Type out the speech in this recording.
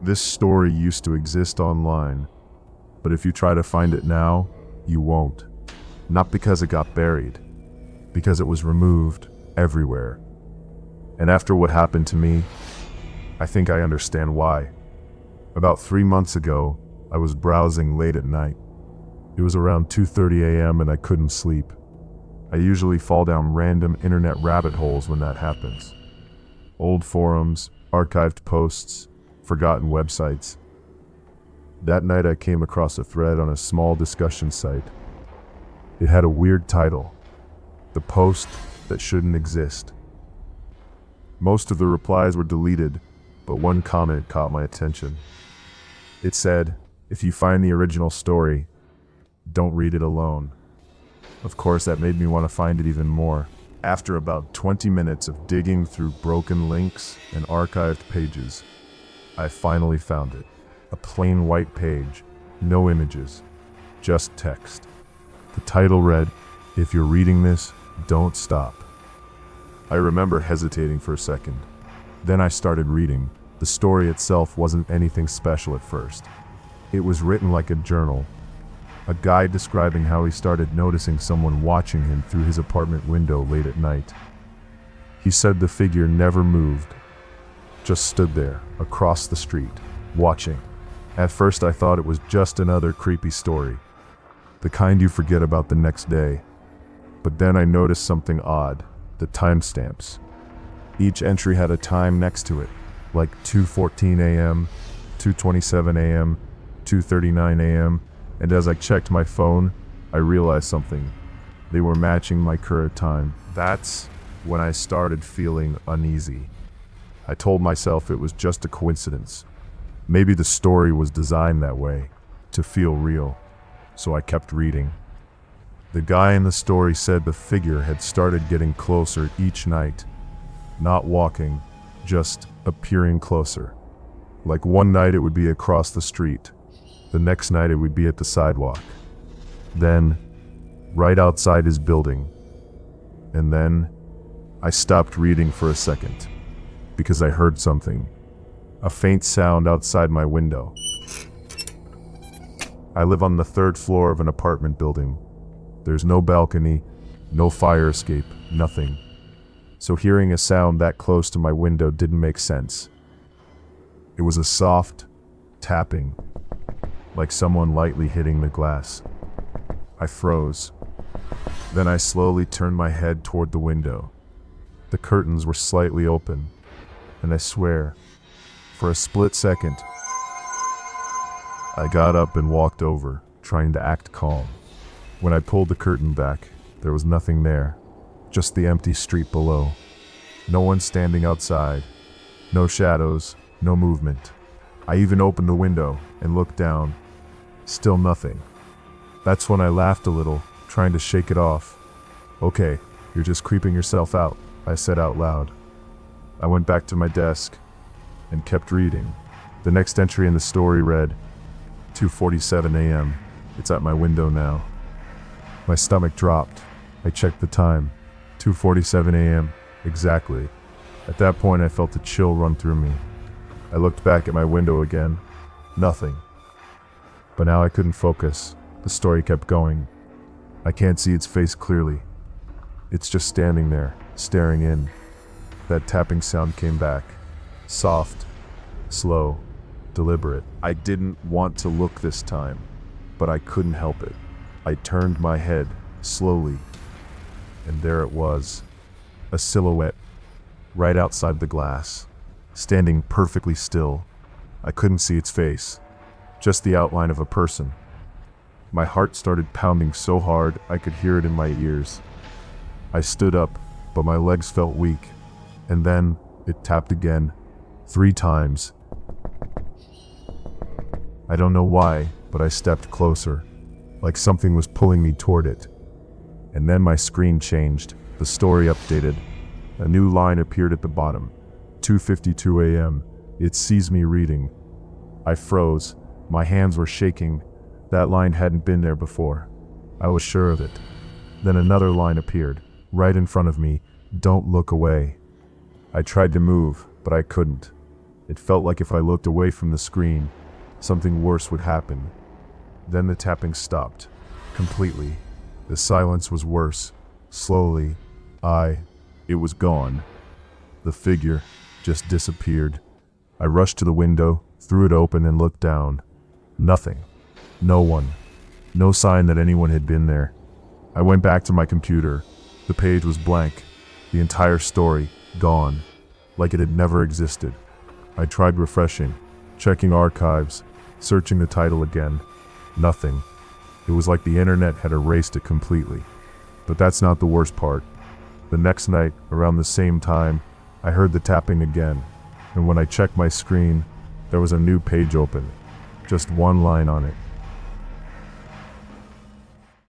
This story used to exist online, but if you try to find it now, you won't. Not because it got buried, because it was removed everywhere. And after what happened to me, I think I understand why. About 3 months ago, I was browsing late at night. It was around 2:30 a.m. and I couldn't sleep. I usually fall down random internet rabbit holes when that happens. Old forums, archived posts, forgotten websites. That night I came across a thread on a small discussion site. It had a weird title, "The Post That Shouldn't Exist." Most of the replies were deleted, but one comment caught my attention. It said, "If you find the original story, don't read it alone." Of course, that made me want to find it even more. After about 20 minutes of digging through broken links and archived pages, I finally found it. A plain white page, no images, just text. The title read, "If you're reading this, don't stop." I remember hesitating for a second. Then I started reading. The story itself wasn't anything special at first. It was written like a journal. A guy describing how he started noticing someone watching him through his apartment window late at night. He said the figure never moved, just stood there, across the street, watching. At first I thought it was just another creepy story, the kind you forget about the next day. But then I noticed something odd, the timestamps. Each entry had a time next to it, like 2:14 a.m., 2:27 a.m., 2:39 a.m., and as I checked my phone, I realized something. They were matching my current time. That's when I started feeling uneasy. I told myself it was just a coincidence. Maybe the story was designed that way, to feel real. So I kept reading. The guy in the story said the figure had started getting closer each night. Not walking, just appearing closer. Like one night it would be across the street. The next night it would be at the sidewalk. Then, right outside his building. And then, I stopped reading for a second, because I heard something. A faint sound outside my window. I live on the 3rd floor of an apartment building. There's no balcony, no fire escape, nothing. So hearing a sound that close to my window didn't make sense. It was a soft tapping, like someone lightly hitting the glass. I froze. Then I slowly turned my head toward the window. The curtains were slightly open, and I swear, for a split second, I got up and walked over, trying to act calm. When I pulled the curtain back, there was nothing there, just the empty street below. No one standing outside, no shadows, no movement. I even opened the window and looked down. Still nothing. That's when I laughed a little, trying to shake it off. "Okay, you're just creeping yourself out," I said out loud. I went back to my desk and kept reading. The next entry in the story read, 2:47 a.m. It's at my window now. My stomach dropped. I checked the time. 2:47 a.m. Exactly. At that point I felt a chill run through me. I looked back at my window again. Nothing. But now I couldn't focus. The story kept going. I can't see its face clearly. It's just standing there, staring in. That tapping sound came back. Soft, slow, deliberate. I didn't want to look this time, but I couldn't help it. I turned my head, slowly, and there it was. A silhouette, right outside the glass, standing perfectly still. I couldn't see its face, just the outline of a person. My heart started pounding so hard I could hear it in my ears. I stood up, but my legs felt weak, and then it tapped again, 3 times. I don't know why, but I stepped closer, like something was pulling me toward it. And then my screen changed, the story updated. A new line appeared at the bottom. 2:52 a.m. It sees me reading. I froze. My hands were shaking. That line hadn't been there before. I was sure of it. Then another line appeared, right in front of me. "Don't look away." I tried to move, but I couldn't. It felt like if I looked away from the screen, something worse would happen. Then the tapping stopped. Completely. The silence was worse. Slowly, it was gone. The figure just disappeared. I rushed to the window, threw it open, and looked down. Nothing. No one. No sign that anyone had been there. I went back to my computer. The page was blank. The entire story gone, like it had never existed. I tried refreshing, checking archives, searching the title again. Nothing. It was like the internet had erased it completely. But that's not the worst part. The next night, around the same time, I heard the tapping again, and when I checked my screen, there was a new page open. Just one line on it.